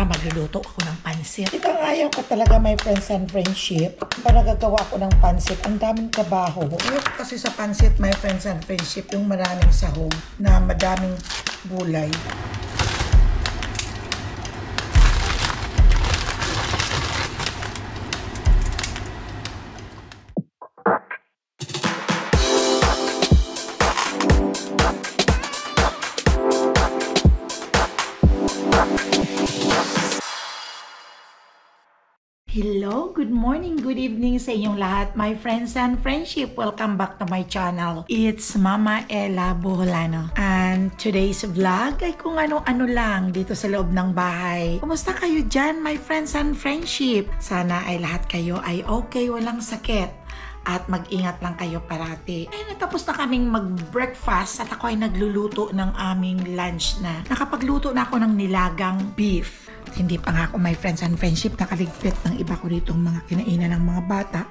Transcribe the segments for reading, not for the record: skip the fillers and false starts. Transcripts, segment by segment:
Tara, magluluto ako ng pansit. Ito ang ayaw ko talaga, my friends and friendship. Para gagawa ako ng pansit, ang daming trabaho. Ayaw ko kasi sa pansit, my friends and friendship, yung maraming sahog na madaming gulay. Hello, good morning, good evening sa inyong lahat, my friends and friendship. Welcome back to my channel. It's Mama Ella Boholano. And today's vlog ay kung ano-ano lang dito sa loob ng bahay. Kumusta kayo dyan, my friends and friendship? Sana ay lahat kayo ay okay, walang sakit. At mag-ingat lang kayo parati. Ay, natapos na kaming mag-breakfast at ako ay nagluluto ng aming lunch na. Nakapagluto na ako ng nilagang beef. Hindi pa nga ako, my friends and friendship, nakaligpit ng iba ko ditong mga kinainan ng mga bata.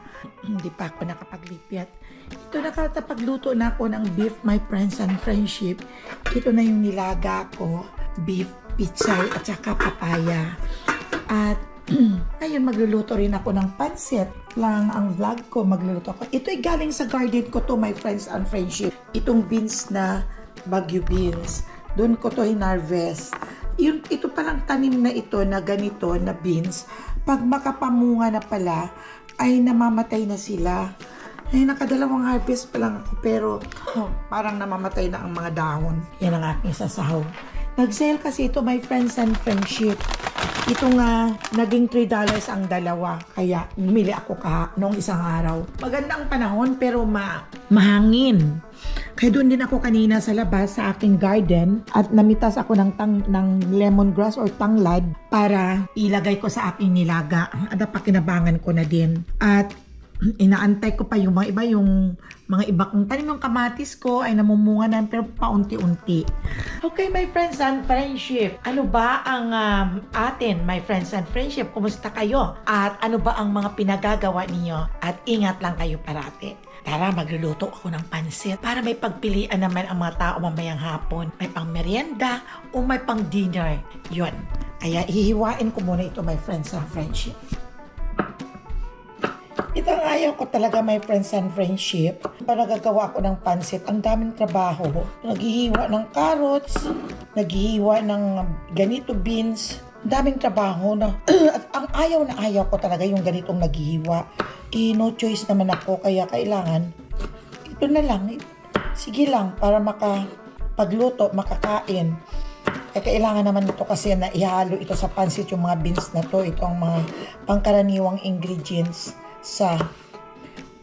Hindi pa ako nakapagligpit. Ito, nakapagluto na ako ng beef, my friends and friendship. Ito na yung nilaga ko, beef, pichay, at saka papaya. At ngayon magluluto rin ako ng pansit lang ang vlog ko, magluluto ako. Ito ay galing sa garden ko to, my friends and friendship. Itong beans na Baguio beans. Doon ko to hinarvest. Ito palang tanim na ito na ganito na beans, pag makapamunga na pala, ay namamatay na sila. Ay, nakadalawang harvest pa lang ako, pero parang namamatay na ang mga dahon. Yan ang aking sasahog. Nag-sale kasi ito, my friends and friendship. Ito nga, naging $3 ang dalawa. Kaya, bumili ako noong isang araw. Maganda ang panahon, pero mahangin. Kaya doon din ako kanina sa labas sa aking garden at namitas ako ng lemongrass or tanglad para ilagay ko sa aking nilaga. At napakinabangan ko na din. At inaantay ko pa yung mga iba, yung mga iba kong tanim, yung kamatis ko ay namumunga na pero paunti-unti. Okay, my friends and friendship, ano ba ang atin, my friends and friendship? Kumusta kayo? At ano ba ang mga pinagagawa ninyo? At ingat lang kayo parati. Tara, magluluto ako ng pansit para may pagpilian naman ang mga tao mamayang hapon. May pang merienda o may pang dinner. Yun. Kaya hihiwain ko muna ito, my friends and friendship. Ito ang ayaw ko talaga, my friends and friendship. Para gagawa ko ng pansit, ang daming trabaho. Naghihiwa ng carrots, naghihiwa ng ganito beans. Ang daming trabaho na. At ang ayaw ko talaga yung ganitong naghihiwa. No choice naman ako, kaya kailangan ito na lang. Sige lang, para makapagluto, makakain. Kailangan naman ito kasi na ihalo ito sa pansit, yung mga beans na to. Ito ang mga pangkaraniwang ingredients sa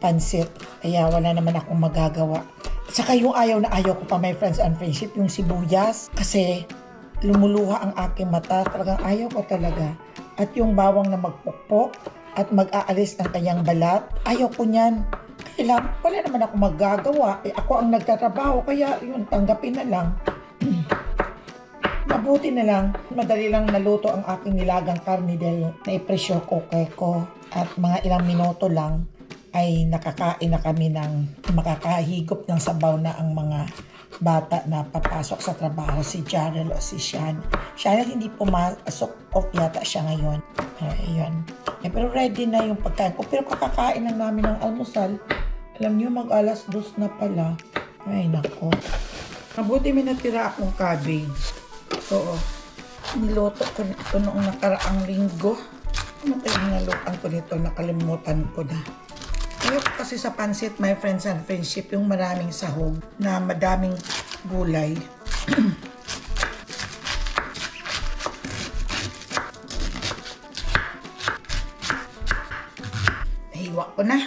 pansit. Kaya wala naman akong magagawa. At saka yung ayaw ko pa, my friends and friendship, yung sibuyas. Kasi lumuluha ang aking mata. Talagang ayaw ko talaga. At yung bawang na magpukpok at mag-aalis ng kanyang balat. Ayaw ko niyan. Kailangan, wala naman ako magagawa. Ako ang nagtatrabaho, kaya yun, tanggapin na lang. Mabuti na lang, madali lang naluto ang aking nilagang karne dahil na-pressure cooker ko. At mga ilang minuto lang ay nakakain na kami ng makakahigop ng sabaw na ang mga bata na papasok sa trabaho, si Jarrell o si Sean. Sean hindi pumasok, off yata siya ngayon. Ayun. Pero ready na yung pagkain ko. Pero kakakain lang namin ng almusal. Alam niyo, mag-alas 2 na pala. Ay, nako. Mabuti may natira akong cabbage. Oo. Niloto ko ito noong nakaraang linggo. Ano kaya nalutan ko nito? Nakalimutan ko na. Ayaw ko kasi sa pansit, my friends and friendship, yung maraming sahog na madaming gulay. Nahiwa ko na.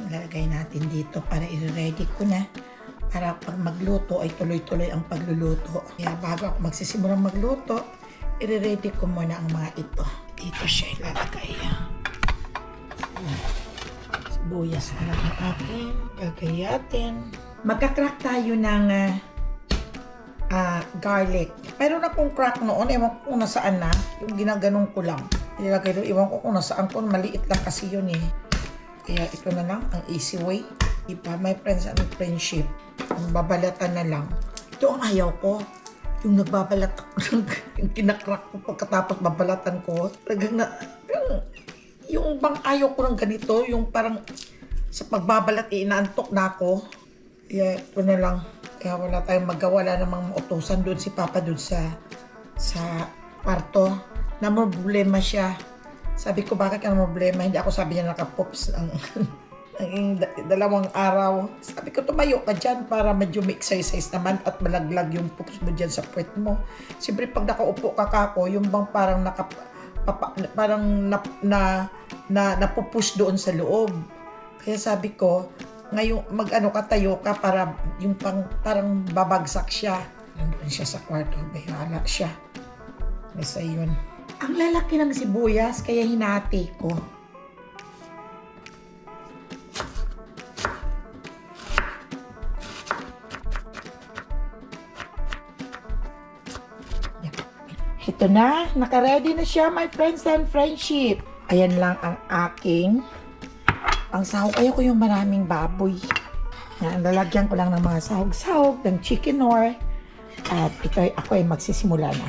Lalagay natin dito para i-ready ko na. Para pag magluto ay tuloy-tuloy ang pagluluto. Kaya bago ako magsisimulang magluto, i-ready ko muna ang mga ito. Dito siya ilalagay. Sibuyas na lang ang akin. Gagayatin. Magka-crack tayo ng garlic. Mayroon akong crack noon. Ewan ko kung nasaan na. Yung ginaganong ko lang. Ilagay doon. Ewan ko kung nasaan ko. Maliit lang kasi yun eh. Kaya ito na lang ang easy way. Iba, my friends and friendship. Ang babalatan na lang. Ito ang ayaw ko. Yung nagbabalat ako, yung kinakrak ko pagkatapos babalatan ko, talagang yung bang ayaw ko ng ganito, yung parang sa pagbabalat, inaantok na ako. Kaya ito na lang. Kaya wala tayong magawa, wala namang mautusan doon si Papa doon sa kwarto. Na problema siya. Sabi ko, bakit ka na problema? Hindi ako, sabi niya, nakapops ng 2 araw. Sabi ko, tumayo ka dyan para medyo may exercise naman at malaglag yung pops mo dyan sa puwet mo. Siyempre, pag nakaupo ka kako, yung bang parang napupush doon sa loob. Kaya sabi ko, ngayon tayo ka para yung parang babagsak siya. Nandun siya sa kwarto, bahala siya. Basta yun. Ang lalaki ng sibuyas, kaya hinati ko. Ito na, naka-ready na siya, my friends and friendship. Ayan lang ang aking sahog. Ayoko yung maraming baboy. Yan, lalagyan ko lang ng mga sahog-sahog, ng chicken or. At ako ay magsisimula na.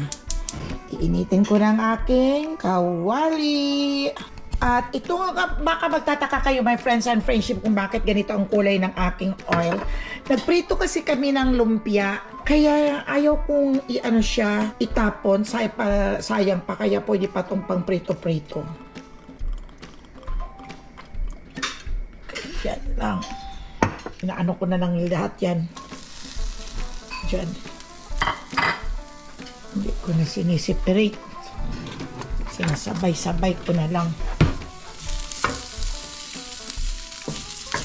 Iinitin ko ng aking kawali. At ito nga, baka magtataka kayo, my friends and friendship, kung bakit ganito ang kulay ng aking oil. Nagprito kasi kami ng lumpia, kaya ayaw kong itapon, sayang pa, kaya pwede pa itong pang prito-prito. Yan lang. Inaano ko na lang lahat yan. Diyan. Hindi ko na siniseparate. Sinasabay-sabay ko na lang.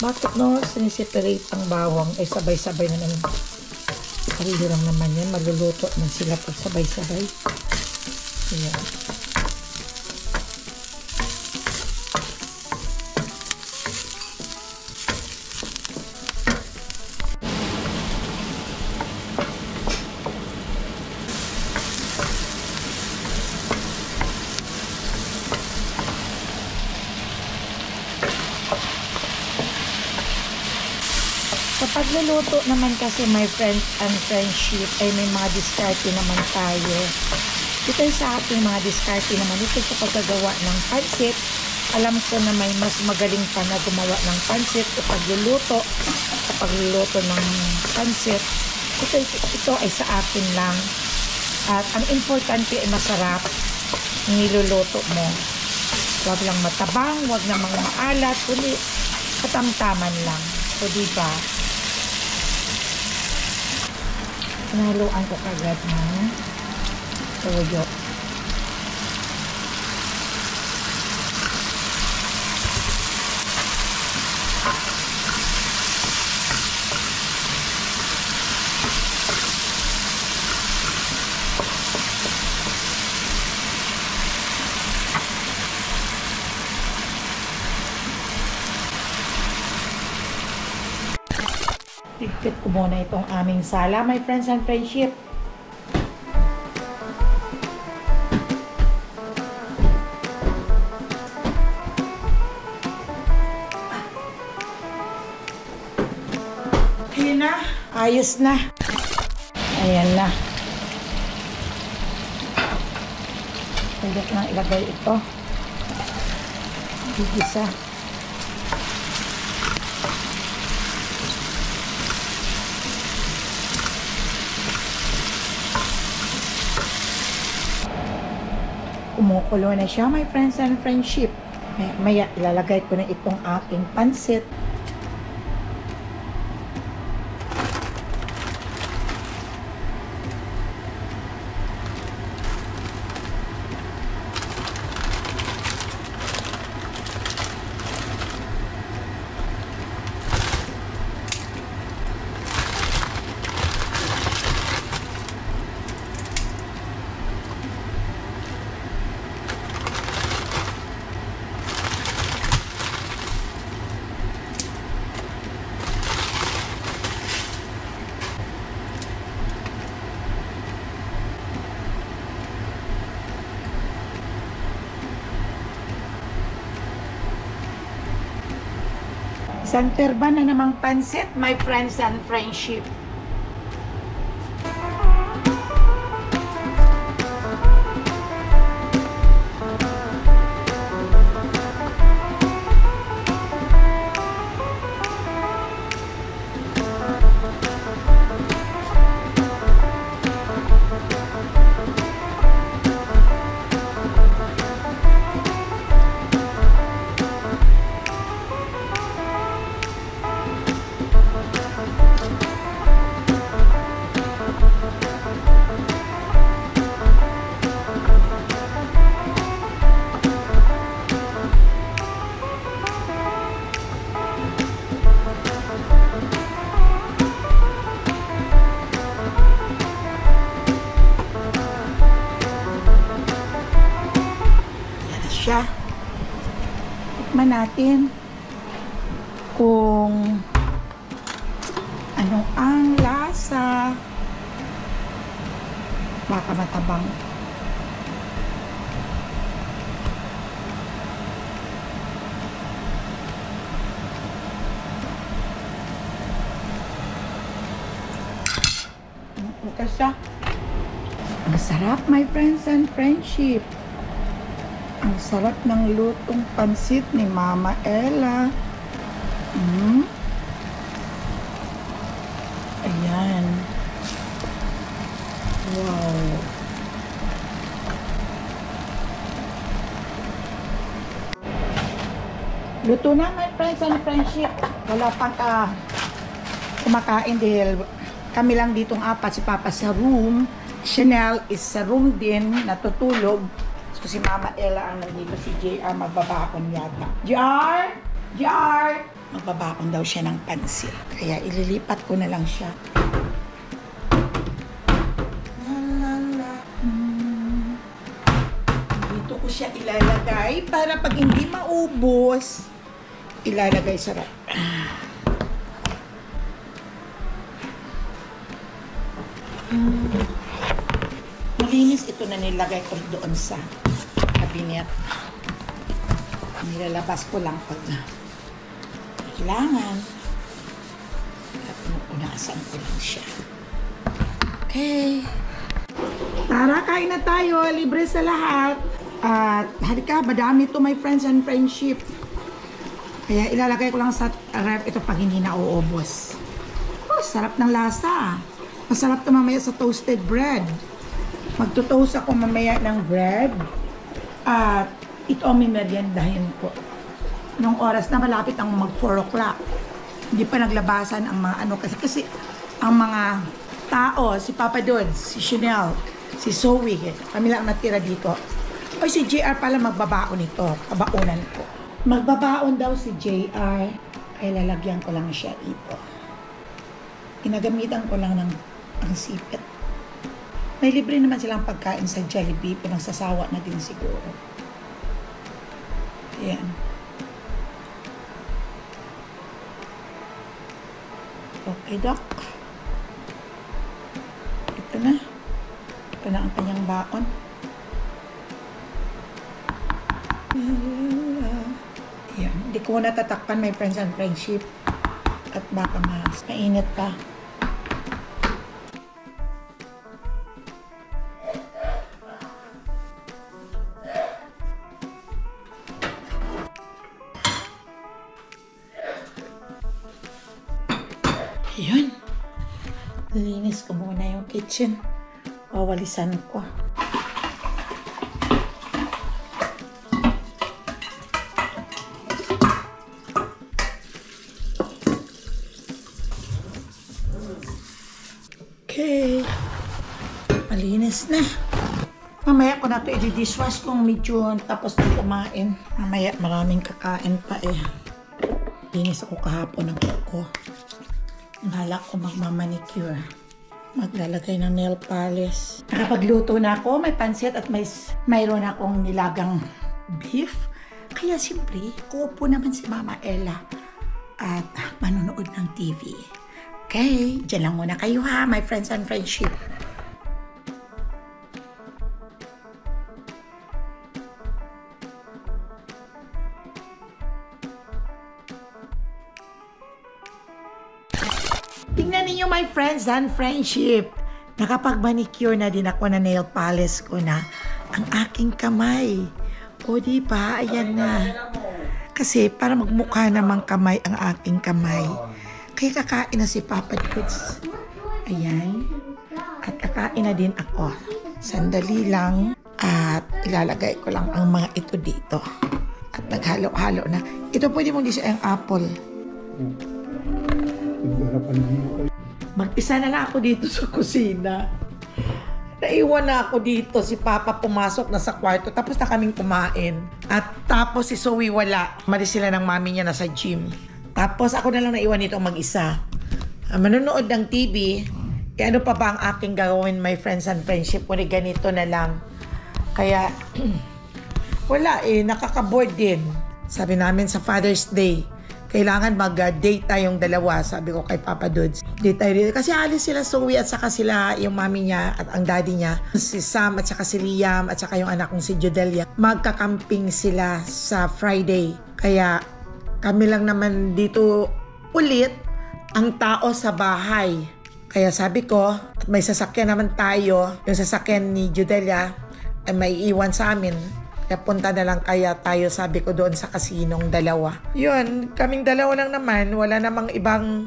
Bakit no, siniseparate ang bawang, ay sabay-sabay na naman. Sarili lang naman yan, maluluto man sila pag sabay-sabay. Ayan. Sa pagluluto naman kasi, my friends and friendship, ay may mga diskarte naman tayo. Ito sa ating mga diskarte naman, ito sa paggagawa ng pansit. Alam ko na may mas magaling pa na gumawa ng pansit sa pagluluto ng pansit. Ito ay sa akin lang. At ang importante ay masarap niluluto mo. Huwag lang matabang, huwag namang maalat, kundi katamtaman lang. So, diba? Pinahaluan ko kagad ng toyo. Higpit ko muna itong aming sala, my friends and friendship. Ayan na. Ayos na. Ayan na. Pwede ko na ilagay ito. Gigisa. Kumukulo na siya, my friends and friendship. Maya ilalagay ko na itong aking pansit. Isang terba na namang pansit, my friends and friendship. siya. Tikman natin kung ano ang lasa. Baka matabang. Ito siya. Ang sarap, my friends and friendship. Ang sarap ng lutong pansit ni Mama Ella. Ayan. Wow. Luto na, my friends and friendship. Wala pang kumakain dahil kami lang ditong apat. Si Papa sa room. Chanel is sa room din, natutulog. So si Mama Ella ang nandito. Si JR magbabakon yata. JR! Magbabakon daw siya ng pansit. Kaya ililipat ko na lang siya. Dito ko siya ilalagay para pag hindi maubos, ilalagay sa rep. Malinis ito na nilagay ko doon sa cabinet. Nilalabas ko lang pag kailangan. At punasan ko lang siya. Okay. Tara, kain na tayo. Libre sa lahat. At halika, madami ito my friends and friendship. Kaya ilalagay ko lang sa ref ito pag hindi na uubos. Oh, sarap ng lasa. Masarap ito mamaya sa toasted bread. Magtutoast ako mamaya ng bread. At ito ang mimeriendahin ko. Nung oras na malapit ang mag 4 o'clock. Hindi pa naglabasan ang mga ano. Kasi ang mga tao, si Papa Dudes, si Chanel, si Zoe, kami lang natira dito. O si JR pala magbabaon ito. Kabaunan ko. Magbabaon daw si JR. Ay lalagyan ko lang siya ito. Inagamitan ko lang ng ang sipit. May libre naman silang pagkain sa Jollibee. Pinagsasawa na din siguro. Ayan. Okay, Doc. Ito na. Ito na ang kanyang baon. Ayan. Hindi ko natatakpan my friends and friendship. At baka mas mainit pa. Ayan. Linis ko muna yung kitchen. Wawalisan ko. Okay. Malinis na. Mamaya ko na ito i-dishwash kung medyo tapos na kumain. Mamaya maraming kakain pa eh. Linis ako kahapon ng kuko. Balak ko magmamanicure. Maglalagay ng nail polish. Nakapagluto na ako. May pansit at mayroon akong nilagang beef. Kaya siyempre, uupo naman si Mama Ella at manonood ng TV. Okay, dyan lang muna kayo ha, my friends and friendship. Tingnan ninyo my friends and friendship. Nakapag-manicure na din ako na nail polish ko na ang aking kamay. O diba, ayan na. Kasi para magmukha namang kamay ang aking kamay. Kaya kakain na si Papa Dudes. Ayan. At kakain na din ako. Sandali lang. At ilalagay ko lang ang mga ito dito. At naghalo-halo na. Ito pwede mong disa ang apple. Mag-isa na lang ako dito sa kusina. Naiwan na ako dito. Si Papa pumasok na sa kwarto. Tapos na kaming kumain. At tapos si Zoe wala. Malis sila ng mami niya nasa gym. Tapos ako na lang naiwan dito mag-isa. Manonood ng TV. Kaya ano pa ba ang aking gagawin my friends and friendship? Kung ganito na lang. Kaya Wala nakaka-board din. Sabi namin sa Father's Day, kailangan mag-date tayong dalawa. Sabi ko kay Papa Dudes. Date tayo dito. Kasi alis sila Zoe at saka sila yung mami niya at ang daddy niya. Si Sam at saka si Liam at saka yung anak kong si Judelia. Magkakamping sila sa Friday. Kaya kami lang naman dito ulit ang tao sa bahay. Kaya sabi ko, at may sasakyan naman tayo. Yung sasakyan ni Judelia ay may iwan sa amin. Kaya punta na lang kaya tayo, sabi ko doon sa kasinong dalawa. Yun, kaming dalawa lang naman. Wala namang ibang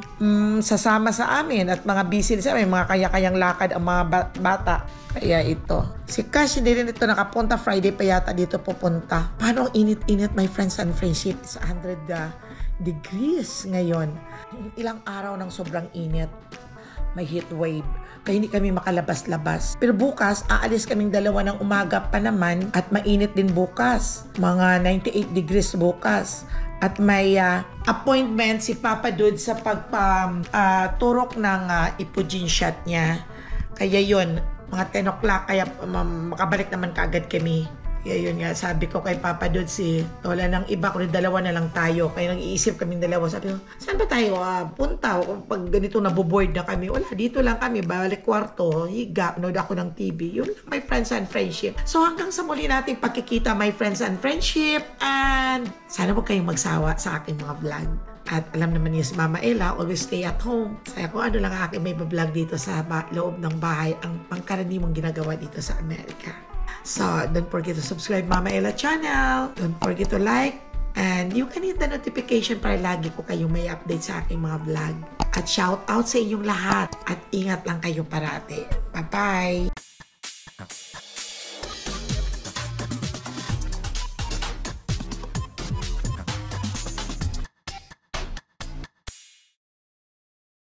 sasama sa amin at mga busy sa amin. Mga kaya-kayang lakad ang mga bata. Kaya ito. Si Cash hindi rin ito nakapunta. Friday pa yata dito pupunta. Paano ang init-init, my friends and friendship? It's 100 degrees ngayon. Ilang araw ng sobrang init. May heat wave. Kaya hindi kami makalabas-labas. Pero bukas, aalis kaming dalawa ng umaga pa naman at mainit din bukas. Mga 98 degrees bukas. At may appointment si Papa Dude sa pagpaturok ng ipogene shot niya. Kaya yun, mga 10 o'clock, kaya makabalik naman kaagad kami. Kaya yun nga, sabi ko kay Papa Dude, wala nang iba, kundi dalawa na lang tayo. Kaya nag-iisip kaming dalawa. Sabi ko, saan ba tayo punta? Pag ganito naboboard na kami, wala, dito lang kami. Balik kwarto, higa, nood ako ng TV. Yun lang, my friends and friendship. So hanggang sa muli nating pagkikita, my friends and friendship. And sana huwag kayong magsawa sa aking mga vlog. At alam naman niyo si Mama Ella, always stay at home. Saya ko ano lang ang aking may vlog dito sa loob ng bahay, ang pangkaraniwang ginagawa dito sa Amerika. So, don't forget to subscribe Mama Ella channel. Don't forget to like. And you can hit the notification para lagi ko kayong may update sa aking mga vlog. At shout out sa inyong lahat. At ingat lang kayo parati. Bye-bye!